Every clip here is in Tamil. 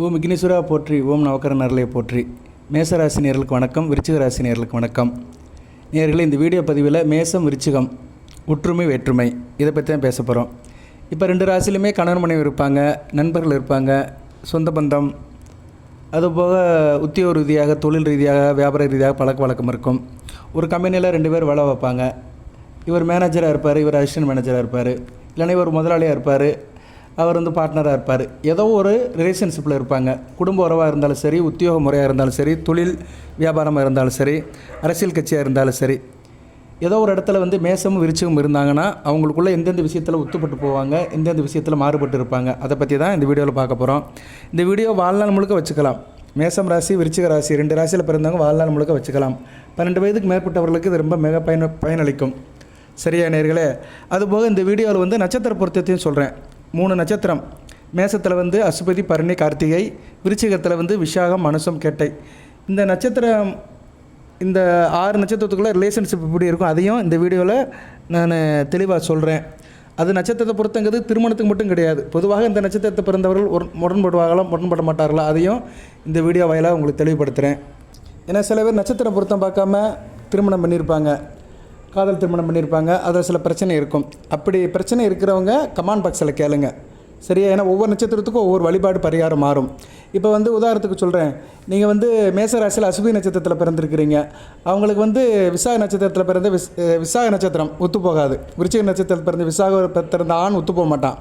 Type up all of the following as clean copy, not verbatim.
ஓம் விக்னேஸ்வரா போற்றி, ஓம் நவக்கர நரலையை போற்றி. மேசராசி நேயர்களுக்கு வணக்கம், விருச்சிக ராசி நேயர்களுக்கு வணக்கம். நேயர்களே, இந்த வீடியோ பதிவில் மேசம் விருச்சிகம் ஒற்றுமை வேற்றுமை இதை பற்றி தான் பேச போகிறோம். இப்போ ரெண்டு ராசிலையுமே கணவன் மனைவி இருப்பாங்க, நண்பர்கள் இருப்பாங்க, சொந்த பந்தம், அதுபோக உத்தியோக ரீதியாக, தொழில் ரீதியாக, வியாபார ரீதியாக பழக்க வழக்கம் இருக்கும். ஒரு கம்பெனியில் ரெண்டு பேர் வேலை வைப்பாங்க. இவர் மேனேஜராக இருப்பார், இவர் அசிஸ்டன்ட் மேனேஜராக இருப்பார், இல்லைன்னா இவர் முதலாளியாக இருப்பார், அவர் பார்ட்னராக இருப்பார். ஏதோ ஒரு ரிலேஷன்ஷிப்பில் இருப்பாங்க. குடும்ப உறவாக இருந்தாலும் சரி, உத்தியோக முறையாக இருந்தாலும் சரி, தொழில் வியாபாரமாக இருந்தாலும் சரி, அரசியல் கட்சியாக இருந்தாலும் சரி, ஏதோ ஒரு இடத்துல மேசமும் விருச்சிகம் இருந்தாங்கன்னா அவங்களுக்குள்ளே எந்தெந்த விஷயத்தில் ஒத்துப்பட்டு போவாங்க, எந்தெந்த விஷயத்தில் மாறுபட்டு இருப்பாங்க, அதை பற்றி தான் இந்த வீடியோவில் பார்க்க போகிறோம். இந்த வீடியோ வாழ்நாள் முழுக்க வச்சுக்கலாம். மேசம் ராசி, விருச்சிக ராசி ரெண்டு ராசியில் பிறந்தவங்க வாழ்நாள் முழுக்க வச்சுக்கலாம். 12 வயதுக்கு மேற்பட்டவர்களுக்கு இது ரொம்ப மிக பயனளிக்கும். சரியா நேயர்களே? அதுபோக இந்த வீடியோவில் நட்சத்திர பொருத்தத்தையும் சொல்கிறேன். 3 நட்சத்திரம். மேசத்தில் அசுபதி, பரணி, கார்த்திகை. விருச்சிகத்தில் விஷாகம், மனுசம், கேட்டை. இந்த நட்சத்திரம், இந்த 6 நட்சத்திரத்துக்குள்ளே ரிலேஷன்ஷிப் இப்படி இருக்கும், அதையும் இந்த வீடியோவில் நான் தெளிவாக சொல்கிறேன். அது நட்சத்திரத்தை பொறுத்தங்கிறது திருமணத்துக்கு மட்டும் கிடையாது. பொதுவாக இந்த நட்சத்திரத்தை பிறந்தவர்கள் முரண்படுவார்களா, முரண்பட மாட்டார்களா, அதையும் இந்த வீடியோ வாயிலாக உங்களுக்கு தெளிவுபடுத்துகிறேன். ஏன்னா சில பேர் நட்சத்திரம் பொருத்தம் பார்க்காம திருமணம் பண்ணியிருப்பாங்க, காதல் திருமணம் பண்ணியிருப்பாங்க. அதில் சில பிரச்சனை இருக்கும். அப்படி பிரச்சனை இருக்கிறவங்க கமெண்ட் பாக்ஸில் கேளுங்க. சரியா? ஏன்னா ஒவ்வொரு நட்சத்திரத்துக்கும் ஒவ்வொரு வழிபாடு பரிகாரம் மாறும். இப்போ உதாரணத்துக்கு சொல்கிறேன். நீங்கள் மேசராசியில் அசுபதி நட்சத்திரத்தில் பிறந்திருக்கிறீங்க. அவங்களுக்கு விசாக நட்சத்திரத்தில் பிறந்த விசாக நட்சத்திரம் ஒத்து போகாது. விருச்சிக நட்சத்திரத்தில் பிறந்த விசாக பிறந்த ஆண் ஒத்து போக மாட்டான்.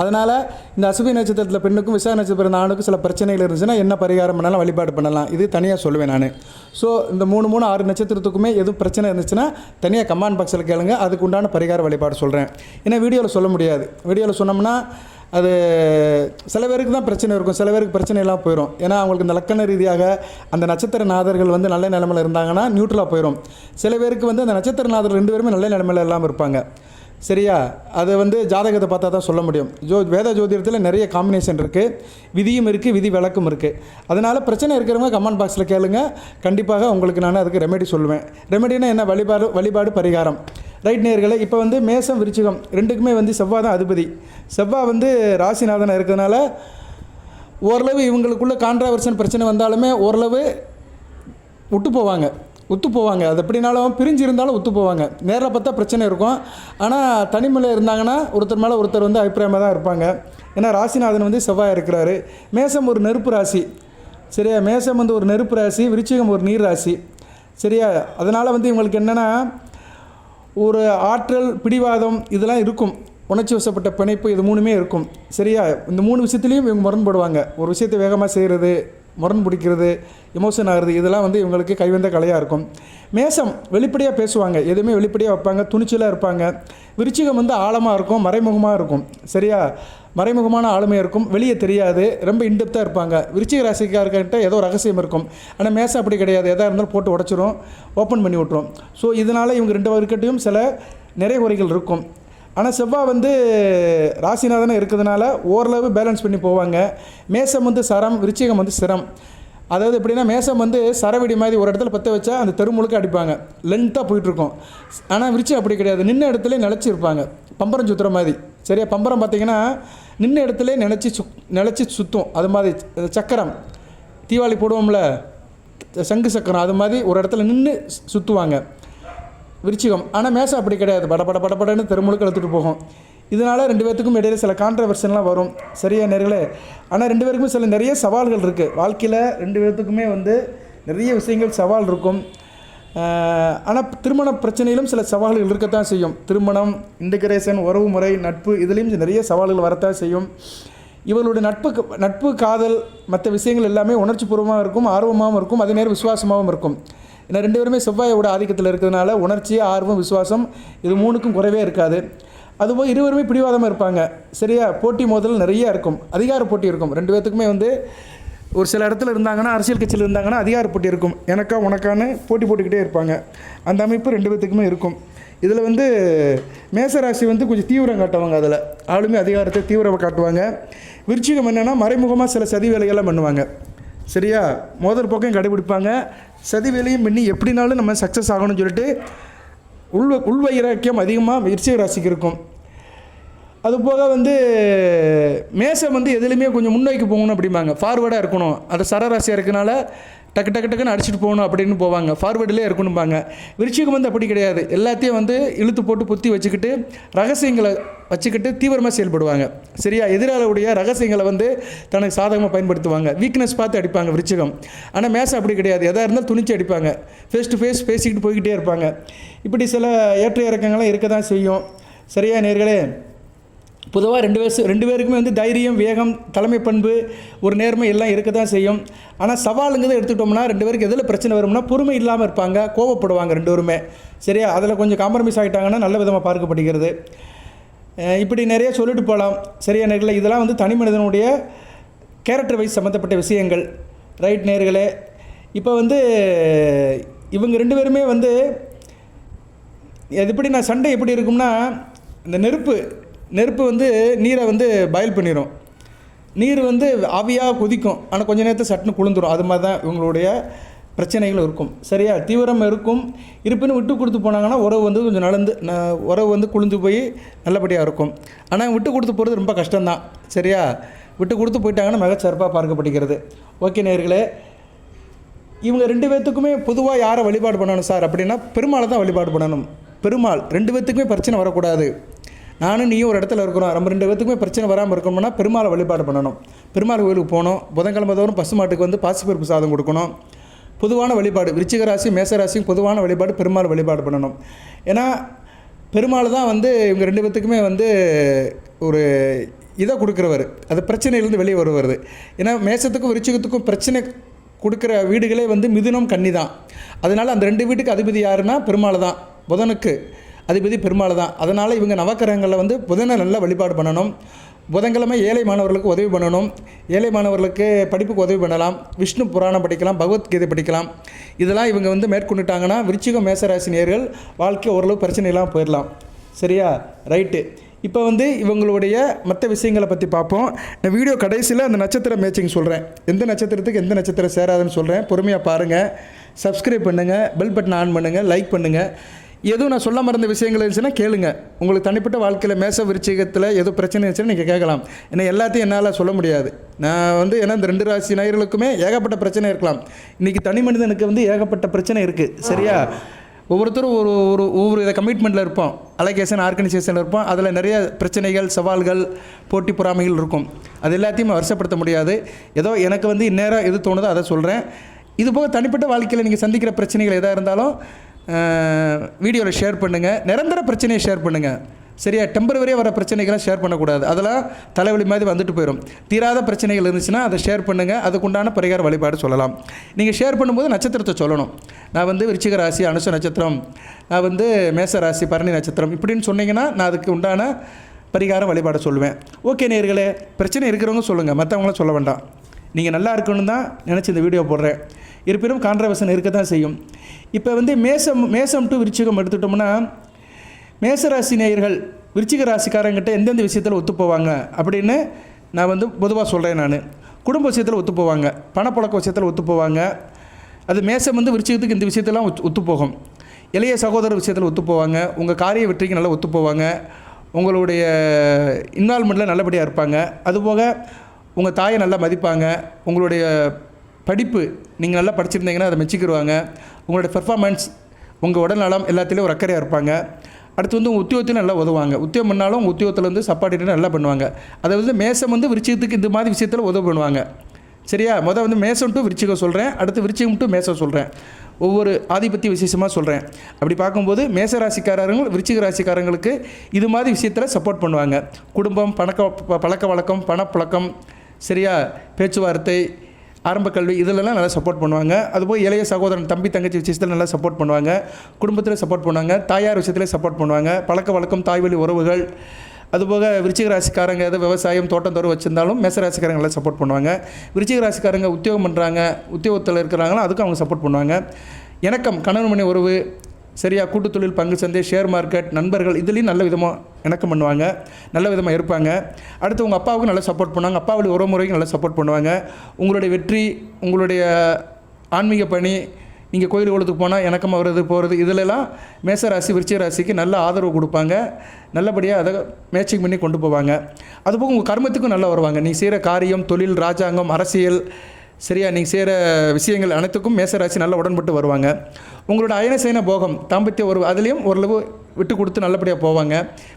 அதனால் இந்த அசுபதி நட்சத்திரத்தில் பெண்ணுக்கும் விசாக நட்சத்திரம் பிறந்த ஆணுக்கும் சில பிரச்சனைகள் இருந்துச்சுன்னா என்ன பரிகாரம் பண்ணலாம், வழிபாடு பண்ணலாம், இது தனியாக சொல்லுவேன் நான். ஸோ இந்த 3, 6 நட்சத்திரத்துக்குமே எதுவும் பிரச்சனை இருந்துச்சுன்னா தனியாக கமெண்ட் பாக்ஸில் கேளுங்க. அதுக்கு உண்டான பரிகார வழிபாடு சொல்கிறேன். ஏன்னா வீடியோவில் சொல்ல முடியாது. வீடியோவில் சொன்னோம்னா அது சில பேருக்கு தான் பிரச்சனை இருக்கும், சில பேருக்கு பிரச்சனை எல்லாம் போயிடும். ஏன்னா அவங்களுக்கு இந்த லக்கண ரீதியாக அந்த நட்சத்திர நாதர்கள் நல்ல நிலைமையில் இருந்தாங்கன்னா நியூட்ரலாக போயிடும். சில பேருக்கு அந்த நட்சத்திர நாதர்கள் 2 பேருமே நல்ல நிலைமையில் இல்லாமல் இருப்பாங்க. சரியா? அது ஜாதகத்தை பார்த்தா தான் சொல்ல முடியும். வேத ஜோதிடத்தில் நிறைய காம்பினேஷன் இருக்குது, விதியும் இருக்குது, விதி விளக்கும் இருக்குது. அதனால் பிரச்சனை இருக்கிறவங்க கமெண்ட் பாக்ஸில் கேளுங்க. கண்டிப்பாக உங்களுக்கு நான் அதுக்கு ரெமெடி சொல்லுவேன். ரெமெடினா என்ன? வழிபாடு பரிகாரம். ரைட் நேயர்களே, இப்போ மேசம் விருச்சிகம் ரெண்டுக்குமே செவ்வாய் தான் அதிபதி. செவ்வாய் ராசிநாதனாக இருக்கிறதுனால ஓரளவு இவங்களுக்குள்ள கான்ட்ராவர்சன் பிரச்சனை வந்தாலுமே ஓரளவு ஒத்து போவாங்க. அது எப்படினாலும் பிரிஞ்சு இருந்தாலும் ஒத்து போவாங்க. நேரில் பார்த்தா பிரச்சனை இருக்கும். ஆனால் தனிமையில் இருந்தாங்கன்னா ஒருத்தர் மேலே ஒருத்தர் அபிப்பிராயமாக தான் இருப்பாங்க. ஏன்னா ராசிநாதன் செவ்வாய் இருக்கிறாரு. மேசம் ஒரு நெருப்பு ராசி. சரியா? மேசம் ஒரு நெருப்பு ராசி, விருச்சிகம் ஒரு நீர் ராசி. சரியா? அதனால் இவங்களுக்கு என்னென்னா ஒரு ஆற்றல், பிடிவாதம் இதெல்லாம் இருக்கும். உணர்ச்சி வசப்பட்ட பிணைப்பு, இது 3மே இருக்கும். சரியா? இந்த 3 விஷயத்துலேயும் இவங்க முரண்படுவாங்க. ஒரு விஷயத்தை வேகமாக செய்கிறது, முரண் பிடிக்கிறது, எமோஷன் ஆகிறது, இதெல்லாம் இவங்களுக்கு கைவந்த கலையாக இருக்கும். மேசம் வெளிப்படையாக பேசுவாங்க, எதுவுமே வெளிப்படையாக வைப்பாங்க, துணிச்சலாக இருப்பாங்க. விருச்சிகம் ஆழமாக இருக்கும், மறைமுகமாக இருக்கும். சரியா? மறைமுகமான ஆளுமையாக இருக்கும், வெளியே தெரியாது, ரொம்ப இன்டெப்த்தாக இருப்பாங்க. விருச்சிக ராசிக்கார்கிட்ட ஏதோ ரகசியம் இருக்கும். ஆனால் மேசம் அப்படி கிடையாது. எதாக இருந்தாலும் போட்டு உடச்சிரும், ஓப்பன் பண்ணி விட்ரும். ஸோ இதனால் இவங்க 2 பேருக்கிட்டையும் சில நிறைய குறைகள் இருக்கும். ஆனால் செவ்வாய் ராசிநாதனை இருக்கிறதுனால ஓரளவு பேலன்ஸ் பண்ணி போவாங்க. மேசம் சரம், விருச்சிகம் சிரம். அதாவது எப்படின்னா மேசம் சரவெடி மாதிரி ஒரு இடத்துல பற்ற வச்சா அந்த தெரு முழுக்க அடிப்பாங்க, லென்த்தாக போயிட்டுருக்கோம். ஆனால் விருச்சிகம் அப்படி கிடையாது, நின்ன இடத்துல நிலச்சிருப்பாங்க, பம்பரம் சுற்றுற மாதிரி. சரியா? பம்பரம் பார்த்திங்கன்னா நின்ன இடத்துல நிலச்சி சுற்றும். அது மாதிரி சக்கரம், தீபாவளி போடுவோம்ல சங்கு சக்கரம், அது மாதிரி ஒரு இடத்துல நின்று சுற்றுவாங்க விருச்சிகம். ஆனால் மேசம் அப்படி கிடையாது, படன்னு தெருமுழுக்க எடுத்துகிட்டு போகும். இதனால் 2 பேர்த்துக்கும் இடையில சில கான்ட்ரவர்ஷன்லாம் வரும். சரியா நேர்களே? ஆனால் 2 பேருக்குமே சில நிறைய சவால்கள் இருக்குது வாழ்க்கையில். 2 பேர்த்துக்குமே நிறைய விஷயங்கள் சவால் இருக்கும். ஆனால் திருமண பிரச்சனையிலும் சில சவால்கள் இருக்கத்தான் செய்யும். திருமணம், இன்டகிரேஷன், உறவு முறை, நட்பு, இதுலேயும் நிறைய சவால்கள் வரத்தான் செய்யும். இவர்களுடைய நட்பு, காதல், மற்ற விஷயங்கள் எல்லாமே உணர்ச்சி பூர்வமாக இருக்கும், ஆர்வமாகவும் இருக்கும், அதே நேரம் விசுவாசமாகவும் இருக்கும். ஏன்னா 2 பேருமே செவ்வாயோட ஆதிக்கத்தில் இருக்கிறதுனால உணர்ச்சி, ஆர்வம், விசுவாசம் இது 3க்கும் குறைவே இருக்காது. அதுபோல் இருவருமே பிடிவாதமாக இருப்பாங்க. சரியா? போட்டி மோதல் நிறைய இருக்கும், அதிகார போட்டி இருக்கும். 2 பேர்த்துக்குமே ஒரு சில இடத்துல இருந்தாங்கன்னா, அரசியல் கட்சியில் இருந்தாங்கன்னா அதிகார போட்டி இருக்கும். எனக்கா உனக்கான்னு போட்டிக்கிட்டே இருப்பாங்க. அந்த அமைப்பு 2 பேர்த்துக்குமே இருக்கும். இதில் மேசராசி கொஞ்சம் தீவிரம் காட்டுவாங்க. அதில் ஆளுமே அதிகாரத்தை தீவிரம் காட்டுவாங்க. விருச்சிகம் என்னென்னா மறைமுகமாக சில சதி வேலைகள்லாம் பண்ணுவாங்க. சரியா? மோதல் போக்கையும் கடைபிடிப்பாங்க, சதி வேலையும் பண்ணி எப்படினாலும் நம்ம சக்ஸஸ் ஆகணும்னு சொல்லிட்டு உள்வைராக்கியம் அதிகமாக விருச்சிக ராசிக்கு இருக்கும். அதுபோக வந்து மேசம் வந்து எதுலேயுமே கொஞ்சம் முன்னோக்கி போகணும் அப்படிம்பாங்க, ஃபார்வேர்டாக இருக்கணும். அந்த சரராசியாக இருக்கனால டக்கு டக்கு டக்குன்னு அடிச்சுட்டு போகணும் அப்படின்னு போவாங்க, ஃபார்வேர்டிலே இருக்கணும்பாங்க. விருச்சிகம் வந்து அப்படி கிடையாது, எல்லாத்தையும் வந்து இழுத்து போட்டு புத்தி வச்சுக்கிட்டு ரகசியங்களை வச்சுக்கிட்டு தீவிரமாக செயல்படுவாங்க. சரியா, எதிராளுடைய ரகசியங்களை வந்து தனக்கு சாதகமாக பயன்படுத்துவாங்க, வீக்னஸ் பார்த்து அடிப்பாங்க விருச்சிகம். ஆனால் மேசம் அப்படி கிடையாது, எதாக இருந்தாலும் துணிச்சு அடிப்பாங்க, ஃபேஸ் டு ஃபேஸ் பேசிக்கிட்டு போய்கிட்டே இருப்பாங்க. இப்படி சில ஏற்ற இறக்கங்கள்லாம் இருக்க தான் செய்யும். சரியா நேர்களே, பொதுவாக ரெண்டு பேருக்குமே வந்து தைரியம், வேகம், தலைமை பண்பு, ஒரு நேர்மை எல்லாம் இருக்க தான் செய்யும். ஆனால் சவாலுங்கிறத எடுத்துக்கிட்டோம்னா ரெண்டு பேருக்கு எதில் பிரச்சனை வரும்னா பொறுமை இல்லாமல் இருப்பாங்க, கோவப்படுவாங்க ரெண்டு பேருமே. சரியா, அதில் கொஞ்சம் காம்ப்ரமைஸ் ஆகிட்டாங்கன்னா நல்ல விதமாக பார்க்கப்படுகிறது. இப்படி நிறைய சொல்லிட்டு போகலாம். சரியா நேர்களே, இதெல்லாம் வந்து தனி மனிதனுடைய கேரக்டர் வைஸ் சம்மந்தப்பட்ட விஷயங்கள். ரைட் நேர்களே, இப்போ வந்து இவங்க ரெண்டு பேருமே வந்து எப்படி நான் சண்டை எப்படி இருக்கும்னா, இந்த நெருப்பு வந்து நீரை வந்து பாயில் பண்ணிடும், நீர் வந்து ஆவியாக கொதிக்கும், ஆனால் கொஞ்சம் நேரத்தை சட்டுன்னு குளிந்துடும். அது மாதிரி தான் இவங்களுடைய பிரச்சனைகள் இருக்கும். சரியா, தீவிரம் இருக்கும், இருப்பினும் விட்டு கொடுத்து போனாங்கன்னா உறவு வந்து கொஞ்சம் உறவு வந்து குளிந்து போய் நல்லபடியாக இருக்கும். ஆனால் விட்டு கொடுத்து போகிறது ரொம்ப கஷ்டம்தான். சரியா, விட்டு கொடுத்து போயிட்டாங்கன்னா மிகச்சிறப்பாக பார்க்கப்படுகிறது. ஓகே நேயர்களே, இவங்க ரெண்டு பேர்த்துக்குமே பொதுவாக யாரை வழிபாடு பண்ணணும் சார் அப்படின்னா பெருமாளை தான் வழிபாடு பண்ணணும். பெருமாள் ரெண்டு பேர்த்துக்குமே பிரச்சனை வரக்கூடாது. நானும் நீயும் ஒரு இடத்துல இருக்கிறோம், நம்ம ரெண்டு பேர்த்துக்குமே பிரச்சனை வராமல் இருக்கணும்னா பெருமாளை வழிபாடு பண்ணணும். பெருமாள் கோயிலுக்கு போகணும், புதன்கிழமை தோறும் பசுமாட்டுக்கு வந்து பாசிப்பருப்பு சாதம் கொடுக்கணும். பொதுவான வழிபாடு விருச்சிக ராசி மேசராசியும் பொதுவான வழிபாடு பெருமாள் வழிபாடு பண்ணணும். ஏன்னா பெருமாள் தான் வந்து இவங்க ரெண்டு பேர்த்துக்குமே வந்து ஒரு இதை கொடுக்குறவர், அது பிரச்சனையிலேருந்து வெளியே வருவது. ஏன்னா மேசத்துக்கும் விருச்சிகத்துக்கும் பிரச்சனை கொடுக்குற வீடுகளே வந்து மிதுனம் கன்னி தான். அதனால் அந்த ரெண்டு வீட்டுக்கு அதிபதி யாருன்னா பெருமாள் தான், புதனுக்கு அதிபதி பெருமாள் தான். அதனால் இவங்க நவக்கிரகங்களில் வந்து புதனை நல்லா வழிபாடு பண்ணணும். புதன்கிழமை ஏழை மாணவர்களுக்கு உதவி பண்ணணும், ஏழை மாணவர்களுக்கு படிப்புக்கு உதவி பண்ணலாம், விஷ்ணு புராணம் படிக்கலாம், பகவத்கீதை படிக்கலாம். இதெல்லாம் இவங்க வந்து மேற்கொண்டுட்டாங்கன்னா விருச்சிகம் மேசராசி நேயர்கள் வாழ்க்கை ஓரளவு பிரச்சனை இல்லாமல் போயிடலாம். சரியா, ரைட்டு. இப்போ வந்து இவங்களுடைய மற்ற விஷயங்களை பற்றி பார்ப்போம். நான் வீடியோ கடைசியில் அந்த நட்சத்திர மேட்சிங் சொல்கிறேன், எந்த நட்சத்திரத்துக்கு எந்த நட்சத்திரம் சேராதுன்னு சொல்கிறேன். பொறுமையாக பாருங்கள், சப்ஸ்கிரைப் பண்ணுங்கள், பெல் பட்டன் ஆன் பண்ணுங்கள், லைக் பண்ணுங்கள். எதுவும் நான் சொல்ல மறந்த விஷயங்கள் இருந்துச்சுன்னா கேளுங்க. உங்களுக்கு தனிப்பட்ட வாழ்க்கையில் மேச விருச்சிகத்தில் எதுவும் பிரச்சனை இருந்துச்சுன்னா நீங்கள் கேட்கலாம். ஏன்னா எல்லாத்தையும் என்னால் சொல்ல முடியாது. நான் வந்து ஏன்னா இந்த ரெண்டு ராசி நேயர்களுக்குமே ஏகப்பட்ட பிரச்சனை இருக்கலாம். இன்றைக்கி தனி மனிதனுக்கு வந்து ஏகப்பட்ட பிரச்சனை இருக்குது. சரியா, ஒவ்வொருத்தரும் ஒவ்வொரு இதை கமிட்மெண்ட்டில் இருப்போம், அலகேஷன் ஆர்கனைசேஷனில் இருப்போம். அதில் நிறைய பிரச்சனைகள், சவால்கள், போட்டி பொறாமைகள் இருக்கும். அது எல்லாத்தையும் வருஷப்படுத்த முடியாது. ஏதோ எனக்கு வந்து இந்நேரம் எது தோணுதோ அதை சொல்கிறேன். இது போக தனிப்பட்ட வாழ்க்கையில் நீங்கள் சந்திக்கிற பிரச்சனைகள் எதாக இருந்தாலும் வீடியோவில் ஷேர் பண்ணுங்கள். நிரந்தர பிரச்சனையை ஷேர் பண்ணுங்கள். சரியா, டெம்பரவரியாக வர பிரச்சனைகளை ஷேர் பண்ணக்கூடாது, அதெல்லாம் தலைவலி மாதிரி வந்துட்டு போயிடும். தீராத பிரச்சனைகள் இருந்துச்சுன்னா அதை ஷேர் பண்ணுங்கள், அதுக்குண்டான பரிகார வழிபாடு சொல்லலாம். நீங்கள் ஷேர் பண்ணும்போது நட்சத்திரத்தை சொல்லணும். நான் வந்து விருச்சிக ராசி அனுச நட்சத்திரம், நான் வந்து மேச ராசி பரணி நட்சத்திரம் இப்படின்னு சொன்னீங்கன்னா நான் அதுக்கு உண்டான பரிகார வழிபாடு சொல்லுவேன். ஓகே நேயர்களே, பிரச்சனை இருக்கிறவங்க சொல்லுங்கள், மற்றவங்களும் சொல்ல வேண்டாம். நீங்கள் நல்லா இருக்கணும்னு தான் நினச்சி இந்த வீடியோ போடுறேன். இருப்பினும் கான்ட்ரவர்சன் இருக்க தான் செய்யும். இப்போ வந்து மேசம் டு விருச்சிகம் எடுத்துட்டோம்னா, மேசராசி நேயர்கள் விருச்சிக ராசிக்காரங்கிட்ட எந்தெந்த விஷயத்தில் ஒத்து போவாங்க அப்படின்னு நான் வந்து பொதுவாக சொல்கிறேன். நான் குடும்ப விஷயத்தில் ஒத்து போவாங்க, பணப்பழக்க விஷயத்தில் ஒத்து போவாங்க. அது மேசம் வந்து விருச்சிகத்துக்கு இந்த விஷயத்தெல்லாம் ஒத்து போகும். இளைய சகோதரர் விஷயத்தில் ஒத்து போவாங்க, உங்கள் காரிய வெற்றிக்கு நல்லா ஒத்து போவாங்க, உங்களுடைய இன்வால்மெண்ட்டில் நல்லபடியாக இருப்பாங்க. அதுபோக உங்கள் தாயை நல்லா மதிப்பாங்க, உங்களுடைய படிப்பு நீங்கள் நல்லா படிச்சிருந்தீங்கன்னா அதை மெச்சிக்கிடுவாங்க, உங்களுடைய பெர்ஃபார்மன்ஸ், உங்கள் உடல் நலம் எல்லாத்துலேயும் ஒரு அக்கறையாக இருப்பாங்க. அடுத்து வந்து உங்கள் உத்தியோகத்தையும் நல்லா உதவுவாங்க, உத்தியோகம் பண்ணாலும் உங்கள் உத்தியோகத்தில் வந்து சப்பார்ட் நல்லா பண்ணுவாங்க. அதாவது மேசம் வந்து விருச்சிகத்துக்கு இந்த மாதிரி விஷயத்தில் உதவி பண்ணுவாங்க. சரியா, வந்து மேசம் டு விருச்சிகம் சொல்கிறேன், அடுத்து விருச்சிகம் டு மேசம் சொல்கிறேன், ஒவ்வொரு ஆதிபத்திய விசேஷமாக சொல்கிறேன். அப்படி பார்க்கும்போது மேசராசிக்காரர்கள் விருச்சிக ராசிக்காரங்களுக்கு இது மாதிரி விஷயத்தில் சப்போர்ட் பண்ணுவாங்க. குடும்பம், பழக்க வழக்கம், பணப்பழக்கம், சரியா, பேச்சுவார்த்தை, ஆரம்ப கல்வி இதிலெல்லாம் நல்லா சப்போர்ட் பண்ணுவாங்க. அதுபோல் இளைய சகோதரன், தம்பி, தங்கச்சி விஷயத்தில் நல்லா சப்போர்ட் பண்ணுவாங்க, குடும்பத்தில் சப்போர்ட் பண்ணுவாங்க, தாயார் விஷயத்தில் சப்போர்ட் பண்ணுவாங்க, பழக்க வழக்கம், தாய்வழி உறவுகள். அதுபோக விருச்சிக ராசிக்காரங்க எதாவது விவசாயம், தோட்டம் தோறு வச்சுருந்தாலும் மேசராசிக்காரங்க நல்லா சப்போர்ட் பண்ணுவாங்க. விருச்சிக ராசிக்காரங்க உத்தியோகம் பண்ணுறாங்க, உத்தியோகத்தில் இருக்கிறாங்களோ அதுக்கும் அவங்க சப்போர்ட் பண்ணுவாங்க. இணக்கம், கணவன் மனைவி உறவு, சரியா, கூட்டுத்தொழில், பங்கு சந்தை, ஷேர் மார்க்கெட், நண்பர்கள் இதுலேயும் நல்ல விதமாக இணக்கம் பண்ணுவாங்க, நல்ல விதமாக இருப்பாங்க. அடுத்து உங்கள் அப்பாவுக்கு நல்லா சப்போர்ட் பண்ணுவாங்க, அப்பாவுடைய உறவுமுறைக்கு நல்லா சப்போர்ட் பண்ணுவாங்க. உங்களுடைய வெற்றி, உங்களுடைய ஆன்மீக பணி நீங்கள் கோயில் குளத்துக்கு போனால் இணக்கமாக வர்றது போகிறது இதிலெல்லாம் மேசராசி விருச்சிக ராசிக்கு நல்ல ஆதரவு கொடுப்பாங்க, நல்லபடியாக அதை மேட்சிங் பண்ணி கொண்டு போவாங்க. அதுபோக உங்கள் கர்மத்துக்கும் நல்லா வருவாங்க. நீங்கள் செய்கிற காரியம், தொழில், ராஜாங்கம், அரசியல், சரியா நீங்கள் செய்கிற விஷயங்கள் அனைத்துக்கும் மேசராசி நல்லா உடன்பட்டு வருவாங்க. உங்களோட அயன சயன போகம் தாம்பத்திய ஒரு அதுலேயும் ஓரளவு விட்டு கொடுத்து நல்லபடியாக போவாங்க.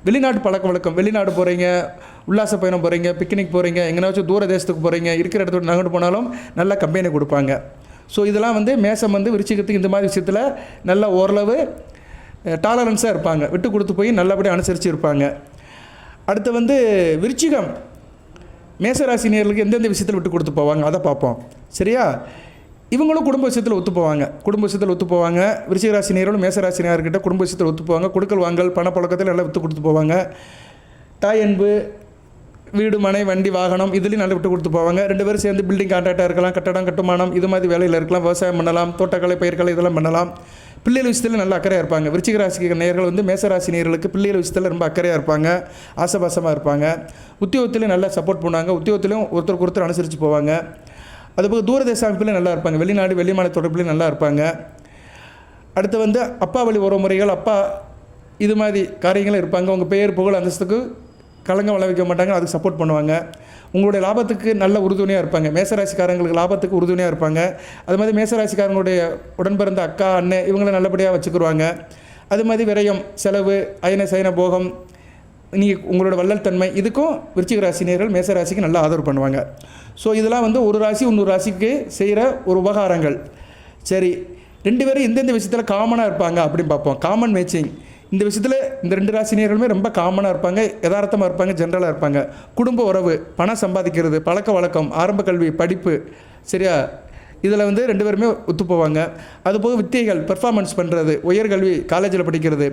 வெளிநாட்டு பழக்க வழக்கம், வெளிநாடு போகிறீங்க, உல்லாச பயணம் போகிறீங்க, பிக்னிக் போகிறீங்க, எங்கேனாச்சும் தூர தேசத்துக்கு போகிறீங்க, இருக்கிற இடத்துல நகண்டு போனாலும் நல்ல கம்பெனி கொடுப்பாங்க. ஸோ இதெல்லாம் மேசம் விருச்சிகத்துக்கு இந்த மாதிரி விஷயத்தில் நல்ல ஓரளவு டாலரன்ஸாக இருப்பாங்க, விட்டு கொடுத்து போய் நல்லபடியாக அனுசரித்து இருப்பாங்க. அடுத்து விருச்சிகம் மேசராசினியர்களுக்கு எந்தெந்த விஷயத்தில் விட்டு கொடுத்து போவாங்க அதை பார்ப்போம். சரியா, இவங்களும் குடும்ப விஷயத்தில் ஒத்து போவாங்க. குடும்ப விஷயத்தில் ஒத்து போவாங்க. விருச்சிகராசினியர்களும் மேசராசினியர்கிட்ட குடும்ப விஷயத்தில் ஒத்து போவாங்க. கொடுக்கல் வாங்கல் பணப்பழக்கத்தில் எல்லாம் விட்டு கொடுத்து போவாங்க. தாய் அன்பு, வீடு, மனை, வண்டி, வாகனம் இதுலேயும் நல்லா விட்டு கொடுத்து போவாங்க. 2 பேரும் சேர்ந்து பில்டிங் கான்ட்ராக்டாக இருக்கலாம், கட்டடம் கட்டுமானம் இது மாதிரி வேலையில் இருக்கலாம், விவசாயம் பண்ணலாம், தோட்டக்கலை பயிர்க்கலை இதெல்லாம் பண்ணலாம். பிள்ளைகள் விஷயத்தில் நல்ல அக்கறையாக இருப்பாங்க. விருச்சிக ராசி நேயர்கள் மேசராசி நேயர்களுக்கு பிள்ளைகள் விஷயத்தில் ரொம்ப அக்கறையாக இருப்பாங்க, ஆசபாசமாக இருப்பாங்க. உத்தியோகத்திலையும் நல்லா சப்போர்ட் பண்ணுவாங்க. உத்தியோகத்திலையும் ஒருத்தருக்கு ஒருத்தர் அனுசரித்து போவாங்க. அதுபோக தூரதேச அமைப்பிலையும் நல்லா இருப்பாங்க. வெளிநாடு வெளிமாநில தொடர்புலையும் நல்லா இருப்பாங்க. அடுத்து அப்பா வழி உறவுமுறைகள், அப்பா இது மாதிரி காரியங்களும் இருப்பாங்க. உங்கள் பெயர் புகழ் அந்தஸ்துக்கு களங்கம் விளைவிக்க மாட்டாங்க, அதுக்கு சப்போர்ட் பண்ணுவாங்க. உங்களுடைய லாபத்துக்கு நல்ல உறுதுணையாக இருப்பாங்க. மேசராசிக்காரங்களுக்கு லாபத்துக்கு உறுதுணையாக இருப்பாங்க. அது மாதிரி மேசராசிக்காரங்களுடைய உடன்பிறந்த அக்கா, அண்ணன் இவங்களை நல்லபடியாக வச்சுக்கிடுவாங்க. அது மாதிரி விரயம், செலவு, அயன சயன போகம், நீங்கள் உங்களோட வள்ளல் தன்மை இதுக்கும் விருச்சிக ராசினியர்கள் மேசராசிக்கு நல்லா ஆதரவு பண்ணுவாங்க. ஸோ இதெல்லாம் ஒரு ராசி இன்னொரு ராசிக்கு செய்கிற ஒரு உபகாரங்கள். சரி, 2 பேரும் எந்தெந்த விஷயத்தில் காமனாக இருப்பாங்க அப்படின்னு பார்ப்போம். காமன் மேட்சிங் இந்த விஷயத்தில் இந்த 2 ராசினியர்களுமே ரொம்ப காமனாக இருப்பாங்க, யதார்த்தமாக இருப்பாங்க, ஜென்ரலாக இருப்பாங்க. குடும்ப உறவு, பணம் சம்பாதிக்கிறது, பழக்க வழக்கம், ஆரம்ப கல்வி, படிப்பு, சரியா இதில் 2 பேருமே ஒத்து போவாங்க. அதுபோக வித்தைகள், பெர்ஃபார்மன்ஸ் பண்ணுறது, உயர்கல்வி காலேஜில் படிக்கிறது,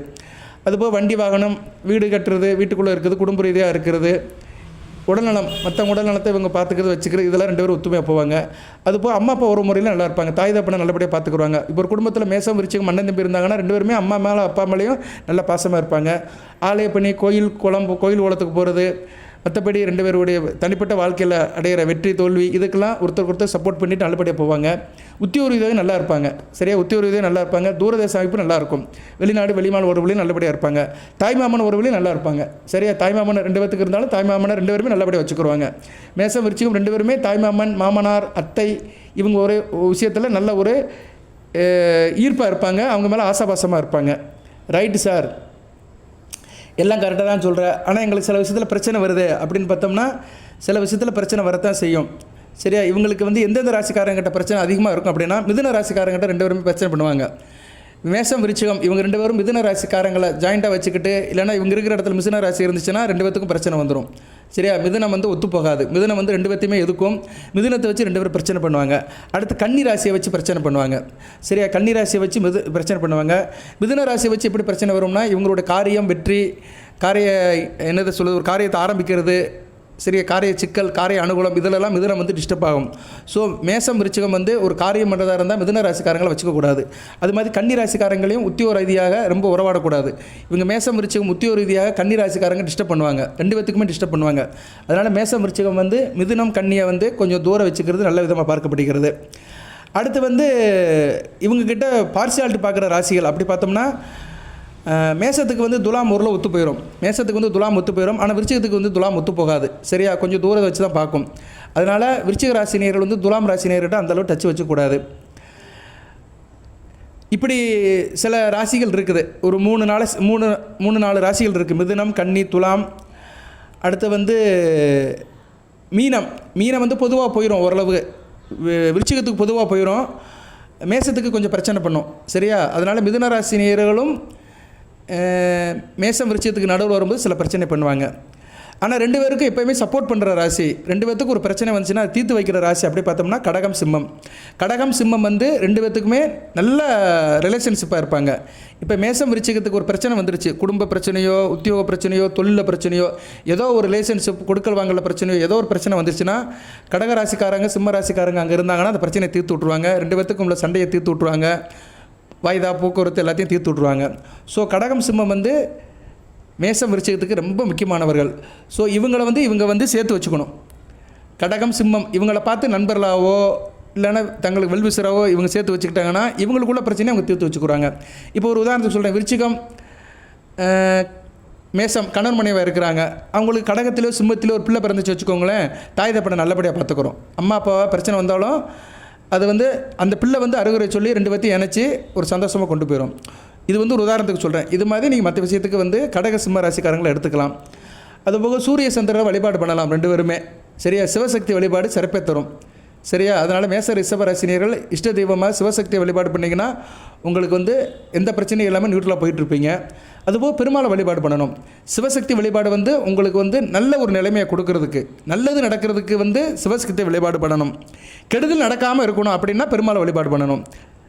அதுபோக வண்டி வாகனம், வீடு கட்டுறது, வீட்டுக்குள்ளே இருக்கிறது, குடும்ப ரீதியாக இருக்கிறது, உடல்நலம், மற்றவங்க உடல்நலத்தை இவங்க பார்த்துக்கிறது வச்சுக்கிறது இதெல்லாம் 2 பேரும் ஒத்துமையாக போவாங்க. அதுபோல் அம்மா அப்பா ஒரு முறையில் நல்லா இருப்பாங்க, தாய் தப்பனை நல்லபடியாக பார்த்துக்குருவாங்க. இப்போ ஒரு குடும்பத்தில் மேசம் விருச்சிகம் அண்ணன் தம்பி இருந்தாங்கன்னா 2 பேருமே அம்மா மேலே அப்பா மேலேயும் நல்ல பாசமாக இருப்பாங்க. ஆலய பணி, கோயில் குளத்துக்கு போகிறது, மற்றபடி 2 பேருடைய தனிப்பட்ட வாழ்க்கையில் அடைகிற வெற்றி தோல்வி இதுக்கெல்லாம் ஒருத்தருக்கு ஒருத்தர் சப்போர்ட் பண்ணிவிட்டு நல்லபடியாக போவாங்க. உத்தியோக ரீதியாக நல்லா இருப்பாங்க. சரியா, உத்தியோக ரீதியாக நல்லா இருப்பாங்க. தூரதேச அமைப்பு நல்லாயிருக்கும். வெளிநாடு வெளிமாநில உறவுகளையும் நல்லபடியாக இருப்பாங்க. தாய்மாமன் உறவுகளையும் நல்லா இருப்பாங்க. சரியா, தாய்மாமன் 2 பேத்துக்கு இருந்தாலும் தாய்மாமனை 2 பேருமே நல்லபடியாக வச்சுக்கிடுவாங்க. மேசம் விருச்சிகம் 2 பேருமே தாய்மாமன், மாமனார், அத்தை இவங்க ஒரு விஷயத்தில் நல்ல ஒரு ஈர்ப்பாக இருப்பாங்க. அவங்க மேலே ஆசாபாசமாக இருப்பாங்க. ரைட்டு சார், எல்லாம் கரெக்டாக தான் சொல்கிறேன், ஆனால் எங்களுக்கு சில விஷயத்தில் பிரச்சனை வருது அப்படின்னு பார்த்தோம்னா சில விஷயத்தில் பிரச்சனை வரத்தான் செய்யும். சரியா, இவங்களுக்கு எந்தெந்த ராசிக்காரங்கிட்ட பிரச்சனை அதிகமாக இருக்கும் அப்படின்னா மிதுன ராசிக்காரங்கிட்ட 2 பேருமே பிரச்சனை பண்ணுவாங்க. மேசம் விருச்சிகம் இவங்க 2 பேரும் மிதுன ராசிக்காரங்களை ஜாயிண்ட்டாக வச்சுக்கிட்டு, இல்லைனா இவங்க இருக்கிற இடத்துல மிதுன ராசி இருந்துச்சுன்னா 2 பேத்துக்கும் பிரச்சனை வந்துடும். சரியா, மிதுனம் ஒத்து போகாது. மிதுனம் 2 பேர்த்தையுமே எதுக்கும். மிதுனத்தை வச்சு 2 பேரும் பிரச்சனை பண்ணுவாங்க. அடுத்து கன்னி ராசியை வச்சு பிரச்சனை பண்ணுவாங்க. சரியா, கன்னி ராசியை வச்சு பிரச்சனை பண்ணுவாங்க. மிதுன ராசியை வச்சு எப்படி பிரச்சனை வரும்னா இவங்களோட காரியம் வெற்றி, ஒரு காரியத்தை ஆரம்பிக்கிறது, சரியா, காரிய சிக்கல், காரிய அனுகூலம் இதிலெல்லாம் மிதுனம் டிஸ்டர்ப் ஆகும். ஸோ மேசம் விருச்சிகம் ஒரு காரியம் பண்ணுறதா இருந்தால் மிதுன ராசிக்காரங்களை வச்சுக்கக்கூடாது. அது மாதிரி கன்னி ராசிக்காரங்களையும் உத்தியோக ரீதியாக ரொம்ப உறவாடக்கூடாது. இவங்க மேசம் விருச்சிகம் உத்தியோக ரீதியாக கன்னி ராசிக்காரங்க டிஸ்டர்ப் பண்ணுவாங்க. 2 பேத்துக்குமே டிஸ்டர்ப் பண்ணுவாங்க. அதனால் மேசம் விருச்சிகம் மிதுனம் கன்னியை கொஞ்சம் தூரம் வச்சுக்கிறது நல்ல விதமாக பார்க்கப்படுகிறது. அடுத்து இவங்கக்கிட்ட பார்சியாலிட்டி பார்க்குற ராசிகள் அப்படி பார்த்தோம்னா மேசத்துக்கு துலாம் ஊரில் ஒத்து போயிடும். மேசத்துக்கு துலாம் ஒத்து போயிடும். ஆனால் விருச்சிகத்துக்கு துலாம் ஒத்து போகாது. சரியா, கொஞ்சம் தூரம் வச்சு தான் பார்க்கும். அதனால் விருச்சிக ராசினியர்கள் துலாம் ராசினியர்கிட்ட அந்தளவு டச் வச்சுக்கூடாது. இப்படி சில ராசிகள் இருக்குது. ஒரு 3-4 ராசிகள் இருக்குது. மிதுனம், கன்னி, துலாம். அடுத்து மீனம் பொதுவாக போயிடும். ஓரளவு விருச்சிகத்துக்கு பொதுவாக போயிடும். மேசத்துக்கு கொஞ்சம் பிரச்சனை பண்ணும். சரியா, அதனால் மிதுன ராசினியர்களும் மேசம் விருச்சிகத்துக்கு நடுவில் வரும்போது சில பிரச்சனை பண்ணுவாங்க. ஆனால் 2 பேருக்கும் எப்போயுமே சப்போர்ட் பண்ணுற ராசி, 2 பேர்த்துக்கு ஒரு பிரச்சனை வந்துச்சுன்னா அது தீர்த்து வைக்கிற ராசி அப்படி பார்த்தோம்னா கடகம் சிம்மம். கடகம் சிம்மம் 2 பேர்த்துக்குமே நல்ல ரிலேஷன்ஷிப்பாக இருப்பாங்க. இப்போ மேசம் விருச்சிகத்துக்கு ஒரு பிரச்சனை வந்துருச்சு, குடும்ப பிரச்சனையோ, உத்தியோக பிரச்சனையோ, தொழிலில் பிரச்சனையோ, ஏதோ ஒரு ரிலேஷன்ஷிப் கொடுக்கல் வாங்கல பிரச்சனையோ, ஏதோ ஒரு பிரச்சனை வந்துருச்சுன்னா கடக ராசிக்காரங்க சிம்ம ராசிக்காரங்க அங்கே இருந்தாங்கன்னா அந்த பிரச்சனையை தீர்த்து விட்ருவாங்க. 2 பேர்த்துக்கும் உள்ள சண்டையை தீர்த்து விட்ருவாங்க. வாய்தா, போக்குவரத்து எல்லாத்தையும் தீர்த்து விட்ருவாங்க. ஸோ கடகம் சிம்மம் மேசம் விருச்சிகத்துக்கு ரொம்ப முக்கியமானவர்கள். ஸோ இவங்களை இவங்க சேர்த்து வச்சுக்கணும். கடகம் சிம்மம் இவங்களை பார்த்து நண்பர்களாவோ இல்லைன்னா தங்களுக்கு வெல்விசராவோ இவங்க சேர்த்து வச்சுக்கிட்டாங்கன்னா இவங்களுக்குள்ள பிரச்சனையை அவங்க தீர்த்து வச்சுக்கிறாங்க. இப்போ ஒரு உதாரணத்துக்கு சொல்கிறேன். விருச்சிகம், மேசம் கணவன் மனைவியாக இருக்கிறாங்க. அவங்களுக்கு கடகத்திலோ சிம்மத்திலோ ஒரு பிள்ளை பிறந்துச்சு வச்சுக்கோங்களேன், தாய் தப்பனை நல்லபடியாக பார்த்துக்கிறோம். அம்மா அப்பாவை பிரச்சனை வந்தாலும் அது வந்து அந்த பிள்ளை வந்து அருகுரை சொல்லி 2 பேர்த்தையும் இணைச்சி ஒரு சந்தோஷமாக கொண்டு போயிடும். இது வந்து ஒரு உதாரணத்துக்கு சொல்கிறேன். இது மாதிரி நீங்கள் மற்ற விஷயத்துக்கு வந்து கடக சிம்ம ராசிக்காரங்களை எடுத்துக்கலாம். அதுபோக சூரிய சந்திரனை வழிபாடு பண்ணலாம் 2 பேருமே. சரியா? சிவசக்தி வழிபாடு சிறப்பே தரும். சரியா? அதனால் மேச ரிஷப ராசினியர்கள் இஷ்ட தெய்வமாக சிவசக்தியை வழிபாடு பண்ணிங்கன்னா உங்களுக்கு வந்து எந்த பிரச்சனையும் இல்லாமல் நியூட்ரலாக போயிட்டுருப்பீங்க. அதுபோக பெருமாளை வழிபாடு பண்ணணும். சிவசக்தி வழிபாடு வந்து உங்களுக்கு வந்து நல்ல ஒரு நிலைமையை கொடுக்கறதுக்கு, நல்லது நடக்கிறதுக்கு வந்து சிவசக்தியை வழிபாடு பண்ணணும். கெடுதல் நடக்காமல் இருக்கணும் அப்படின்னா பெருமாளை வழிபாடு பண்ணணும்.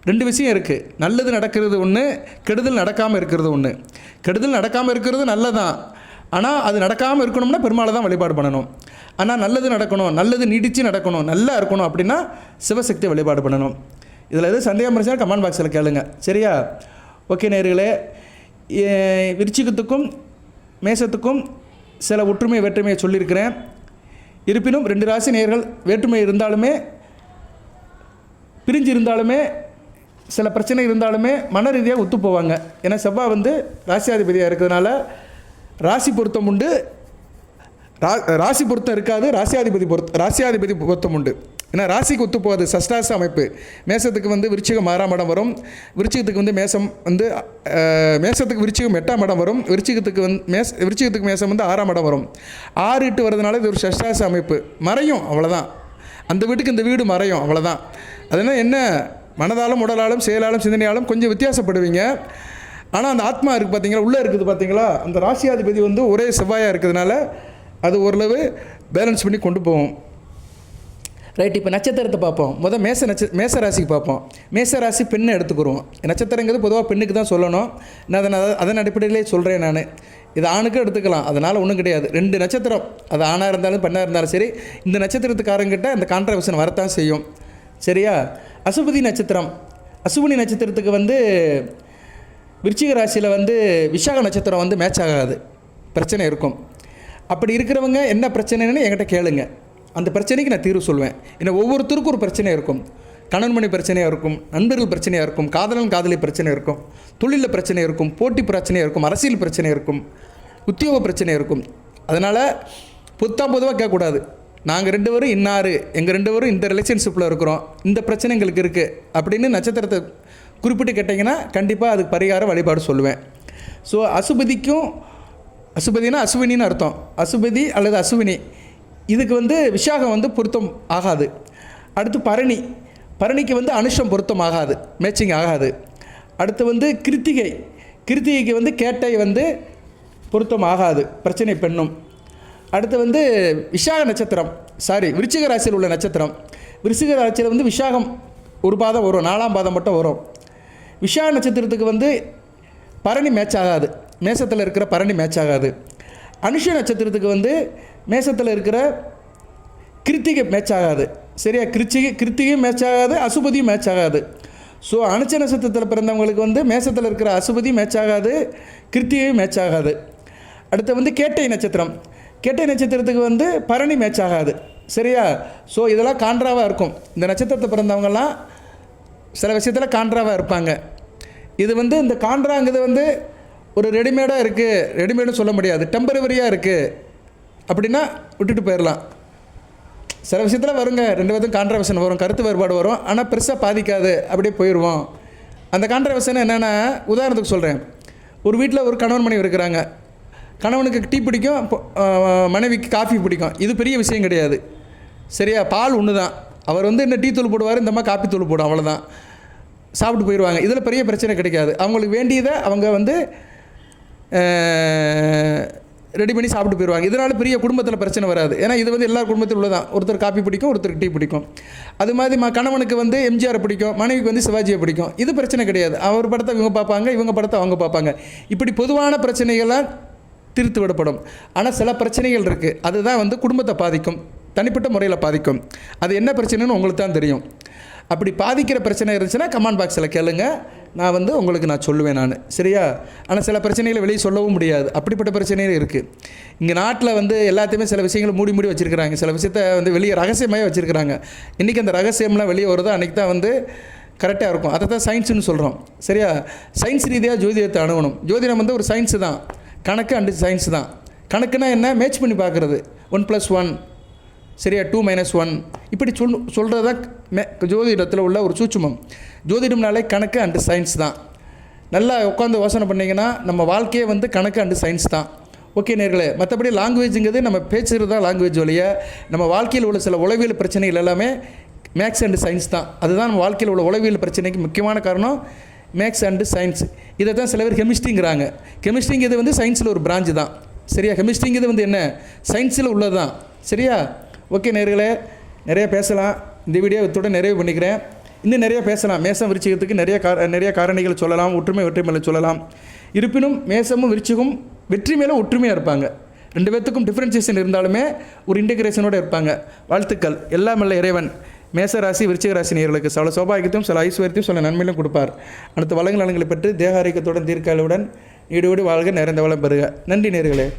2 விஷயம் இருக்குது. நல்லது நடக்கிறது ஒன்று, கெடுதல் நடக்காமல் இருக்கிறது ஒன்று. கெடுதல் நடக்காமல் இருக்கிறது நல்லதான், ஆனால் அது நடக்காமல் இருக்கணும்னா பெருமாளை தான் வழிபாடு பண்ணணும். ஆனால் நல்லது நடக்கணும், நல்லது நீடித்து நடக்கணும், நல்லா இருக்கணும் அப்படின்னா சிவசக்தி வழிபாடு பண்ணணும். இதில் எதுவும் சந்தேகம் இருந்துச்சுன்னா கமெண்ட் பாக்ஸில் கேளுங்க. சரியா? ஓகே நேயர்களே, விருச்சிகத்துக்கும் மேசத்துக்கும் சில ஒற்றுமை வேற்றுமையை சொல்லியிருக்கிறேன். இருப்பினும் 2 ராசி நேயர்கள் வேற்றுமை இருந்தாலுமே, பிரிஞ்சு இருந்தாலுமே, சில பிரச்சனை இருந்தாலுமே மன ரீதியாக ஒத்து போவாங்க. ஏன்னா செவ்வாய் வந்து ராசியாதிபதியாக இருக்கிறதுனால ராசி பொருத்தம் உண்டு, ராசி பொருத்தம் இருக்காது, ராசியாதிபதி பொருத்தம் உண்டு. ஏன்னா ராசிக்கு ஒத்து போகாது. சஷ்டாச அமைப்பு. மேசத்துக்கு வந்து விருச்சிகம் 6ஆம் இடம் வரும், விருச்சிகத்துக்கு வந்து மேசம் வந்து மேசத்துக்கு விருச்சிகம் 8ஆம் இடம் வரும், விருச்சிகத்துக்கு மேசம் வந்து 6ஆம் இடம் வரும். 6 8 வரதுனால இது ஒரு சஷ்டாச அமைப்பு. மறையும், அவ்வளோதான். அந்த வீட்டுக்கு இந்த வீடு மறையும், அவ்வளோதான். அதனால் என்ன, மனதாலும் உடலாலும் செயலாலும் சிந்தனையாலும் கொஞ்சம் வித்தியாசப்படுவீங்க. ஆனால் அந்த ஆத்மா இருக்குது பார்த்தீங்களா, உள்ளே இருக்குது பார்த்தீங்களா, அந்த ராசியாதிபதி வந்து ஒரே செவ்வாயாக இருக்கிறதுனால அது ஓரளவு பேலன்ஸ் பண்ணி கொண்டு போவோம். ரைட். இப்போ நட்சத்திரத்தை பார்ப்போம். முதல் மேச ராசிக்கு பார்ப்போம். மேச ராசி பெண்ணை எடுத்துக்கிறோம். நட்சத்திரங்கிறது பொதுவாக பெண்ணுக்கு தான் சொல்லணும். நான் அதன் அடிப்படையிலே சொல்கிறேன். நான் இது ஆணுக்கும் எடுத்துக்கலாம், அதனால் ஒன்றும் கிடையாது. 2 நட்சத்திரம், அது ஆணாக இருந்தாலும் பெண்ணாக இருந்தாலும் சரி, இந்த நட்சத்திரத்துக்காரங்கிட்ட அந்த கான்ட்ரவர்ஷன் வரத்தான் செய்யும். சரியா? அசுபதி நட்சத்திரம். அசுவினி நட்சத்திரத்துக்கு வந்து விருச்சிக ராசியில் வந்து விசாக நட்சத்திரம் வந்து மேட்ச் ஆகாது, பிரச்சனை இருக்கும். அப்படி இருக்கிறவங்க என்ன பிரச்சனைன்னு என்கிட்ட கேளுங்க, அந்த பிரச்சனைக்கு நான் தீர்வு சொல்வேன். ஏன்னா ஒவ்வொருத்தருக்கும் ஒரு பிரச்சனை இருக்கும். கணவன் மனைவி பிரச்சனையாக இருக்கும், நண்பர்கள் பிரச்சனையாக இருக்கும், காதலன் காதலி பிரச்சனை இருக்கும், தொழிலில் பிரச்சனை இருக்கும், போட்டி பிரச்சனையாக இருக்கும், அரசியல் பிரச்சனை இருக்கும், உத்தியோக பிரச்சனை இருக்கும். அதனால் பொதுவாக கேட்கக்கூடாது. நாங்கள் 2 பேரும் இன்னார், எங்கள் 2 பேரும் இந்த ரிலேஷன்ஷிப்பில் இருக்கிறோம், இந்த பிரச்சனை எங்களுக்கு இருக்குது அப்படின்னு நட்சத்திரத்தை குறிப்பிட்டு கேட்டிங்கன்னா கண்டிப்பாக அதுக்கு பரிகார வழிபாடு சொல்லுவேன். ஸோ அசுபதினா அசுவினின்னு அர்த்தம். அசுபதி அல்லது அசுவினி, இதுக்கு வந்து விசாகம் வந்து பொருத்தம் ஆகாது. அடுத்து பரணிக்கு வந்து அனுஷம் பொருத்தம் ஆகாது, மேட்சிங் ஆகாது. அடுத்து வந்து கிருத்திகைக்கு வந்து கேட்டை வந்து பொருத்தம் ஆகாது, பிரச்சனை பெண்ணும். அடுத்து வந்து விசாக நட்சத்திரம், விருச்சிக ராசியில் உள்ள நட்சத்திரம். விருச்சிக ராசியில் வந்து விசாகம் ஒரு பாதம் வரும், 4ஆம் பாதம் மட்டும் வரும். விசாக நட்சத்திரத்துக்கு வந்து பரணி மேட்ச் ஆகாது, மேசத்தில் இருக்கிற பரணி மேட்ச் ஆகாது. அனுஷ நட்சத்திரத்துக்கு வந்து மேசத்தில் இருக்கிற கிருத்திகை மேட்ச் ஆகாது. சரியா? கிருத்திகையும் மேட்ச் ஆகாது, அசுபதியும் மேட்ச் ஆகாது. ஸோ அனுச்ச நட்சத்திரத்தில் பிறந்தவங்களுக்கு வந்து மேசத்தில் இருக்கிற அசுபதி மேட்ச் ஆகாது, கிருத்திகையும் மேட்ச் ஆகாது. அடுத்து வந்து கேட்டை நட்சத்திரத்துக்கு வந்து பரணி மேட்ச் ஆகாது. சரியா? ஸோ இதெல்லாம் கான்ட்ராவாக இருக்கும். இந்த நட்சத்திரத்தை பிறந்தவங்கெல்லாம் சில விஷயத்தில் கான்ட்ராவாக இருப்பாங்க. இது வந்து இந்த கான்ட்ராங்கிறது வந்து ஒரு ரெடிமேடாக இருக்குது, ரெடிமேடுன்னு சொல்ல முடியாது, டெம்பரவரியாக இருக்குது அப்படின்னா விட்டுட்டு போயிடலாம். சில விஷயத்தில் வருங்க, 2 பேருக்கும் கான்ட்ரவர்ஷன் வரும், கருத்து வேறுபாடு வரும், ஆனால் பெருசாக பாதிக்காது, அப்படியே போயிடுவோம். அந்த கான்ட்ரவர்ஷன் என்னென்னா, உதாரணத்துக்கு சொல்கிறேன். ஒரு வீட்டில் ஒரு கணவன் மனைவி இருக்கிறாங்க. கணவனுக்கு டீ பிடிக்கும், மனைவிக்கு காஃபி பிடிக்கும். இது பெரிய விஷயம் கிடையாது. சரியா? பால் ஒன்று தான். அவர் வந்து என்ன டீ தூள் போடுவார், இந்த மாதிரி காப்பி தூள் போடும், அவ்வளோதான். சாப்பிட்டு போயிடுவாங்க. இதில் பெரிய பிரச்சனை கிடைக்காது. அவங்களுக்கு வேண்டியதை அவங்க வந்து ரெடி பண்ணி சாப்பிட்டு போயிடுவாங்க. இதனால் பெரிய குடும்பத்தில் பிரச்சனை வராது. ஏன்னா இது வந்து எல்லா குடும்பத்திலும் உள்ளதான். ஒருத்தர் காப்பி பிடிக்கும், ஒருத்தருக்கு டீ பிடிக்கும். அது மாதிரி கணவனுக்கு வந்து எம்ஜிஆர் பிடிக்கும், மனைவிக்கு வந்து சிவாஜியை பிடிக்கும். இது பிரச்சனை கிடையாது. அவர் படத்தை இவங்க பார்ப்பாங்க, இவங்க படத்தை அவங்க பார்ப்பாங்க. இப்படி பொதுவான பிரச்சனைகள்லாம் தீர்த்து விடப்படும். ஆனால் சில பிரச்சனைகள் இருக்குது, அதுதான் வந்து குடும்பத்தை பாதிக்கும், தனிப்பட்ட முறையில் பாதிக்கும். அது என்ன பிரச்சனைன்னு உங்களுக்கு தான் தெரியும். அப்படி பாதிக்கிற பிரச்சனை இருந்துச்சுன்னா கமெண்ட் பாக்ஸில் கேளுங்க, நான் வந்து உங்களுக்கு நான் சொல்லுவேன் நான், சரியா? ஆனால் சில பிரச்சனைகளை வெளியே சொல்லவும் முடியாது, அப்படிப்பட்ட பிரச்சனைகள் இருக்குது. இங்கே நாட்டில் வந்து எல்லாத்தையுமே சில விஷயங்களை மூடி மூடி வச்சுருக்கிறாங்க, சில விஷயத்த வந்து வெளியே ரகசியமாக வச்சுருக்கிறாங்க. இன்றைக்கி அந்த ரகசியம்லாம் வெளியே வருதோ அன்றைக்கி தான் வந்து கரெக்டாக இருக்கும். அதை தான் சயின்ஸுன்னு சொல்கிறோம், சரியா? சயின்ஸ் ரீதியாக ஜோதிடத்தை அணுகணும். ஜோதிடம் வந்து ஒரு சயின்ஸு தான், கணக்கு அண்டு சயின்ஸ் தான். கணக்குனா என்ன? மேட்ச் பண்ணி பார்க்குறது, 1+1 சரியா, 2 - 1 இப்படி சொல்கிறது தான் ஜோதிடத்தில் உள்ள ஒரு சூட்சுமம். ஜோதிடம்னாலே கணக்கு அண்டு சயின்ஸ் தான். நல்லா உட்காந்து யோசனை பண்ணிங்கன்னா நம்ம வாழ்க்கையே வந்து கணக்கு அண்டு சயின்ஸ் தான். ஓகே நேர்களே, மற்றபடி லாங்குவேஜுங்கிறது நம்ம பேசுகிறது தான் லாங்குவேஜ் வழிய, நம்ம வாழ்க்கையில் உள்ள சில உளவியல் பிரச்சனைகள் எல்லாமே மேக்ஸ் அண்டு சயின்ஸ் தான். அதுதான் நம்ம வாழ்க்கையில் உள்ள உளவியல் பிரச்சனைக்கு முக்கியமான காரணம், மேக்ஸ் அண்டு சயின்ஸ். இதை தான் சில பேர் கெமிஸ்ட்ரிங்கிறாங்க. கெமிஸ்ட்ரிங்கிறது வந்து சயின்ஸில் ஒரு பிரான்ச்சு தான், சரியா? கெமிஸ்ட்ரிங்கிறது வந்து என்ன, சயின்ஸில் உள்ளது தான், சரியா? ஓகே நேர்களே, நிறைய பேசலாம். இந்த வீடியோ இத்துடன் நிறைவு பண்ணிக்கிறேன். இன்னும் நிறைய பேசலாம். மேசம் விருச்சிகத்துக்கு நிறைய காரணிகள் சொல்லலாம், வெற்றி மேலே சொல்லலாம். இருப்பினும் மேசமும் விருச்சிகம் வெற்றி மேலே ஒற்றுமையாக இருப்பாங்க. 2 பேர்த்துக்கும் டிஃப்ரென்சியேஷன் இருந்தாலுமே ஒரு இன்டெகிரேஷனோடு இருப்பாங்க. வாழ்த்துக்கள். எல்லாம் வல்ல இறைவன் மேச ராசி விருச்சிக ராசி நேயர்களுக்கு சில சௌபாகியத்தையும் சில ஐஸ்வர்யத்தையும் சில நன்மையிலும் கொடுப்பார். அடுத்த வளங்கள் நலன்களை பெற்று தேக ஆரோக்கியத்துடன் தீர்க்காலுடன் ஈடுபடி வாழ்க, நிறைந்த வளம் பெறுக. நன்றி நேயர்களே.